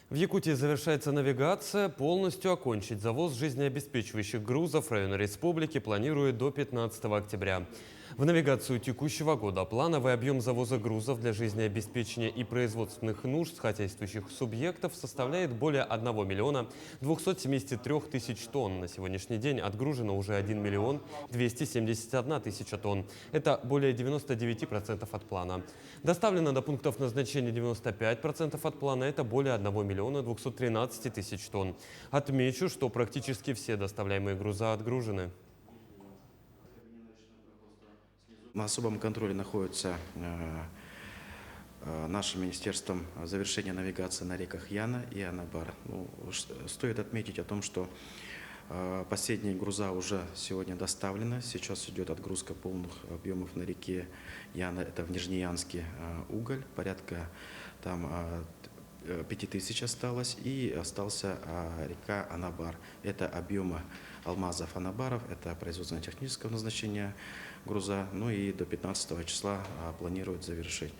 В Якутии завершается навигация. Полностью окончить завоз жизнеобеспечивающих грузов района республики планирует до 15 октября. В навигацию текущего года плановый объем завоза грузов для жизнеобеспечения и производственных нужд хозяйствующих субъектов составляет более 1 миллиона 273 тысяч тонн. На сегодняшний день отгружено уже 1 миллион 271 тысяча тонн. Это более 99% от плана. Доставлено до пунктов назначения 95% от плана. Это более 1 миллиона 213 тысяч тонн. Отмечу, что практически все доставляемые груза отгружены. На особом контроле находится нашим министерством завершение навигации на реках Яна и Анабар. Стоит отметить о том, что последние груза уже сегодня доставлены. Сейчас идет отгрузка полных объемов на реке Яна. Это в Нижнеянске уголь, порядка там 5000 осталось, и остался река Анабар. Это объемы алмазов Анабаров, это производственно-технического назначения груза, ну и до 15 числа планируют завершить.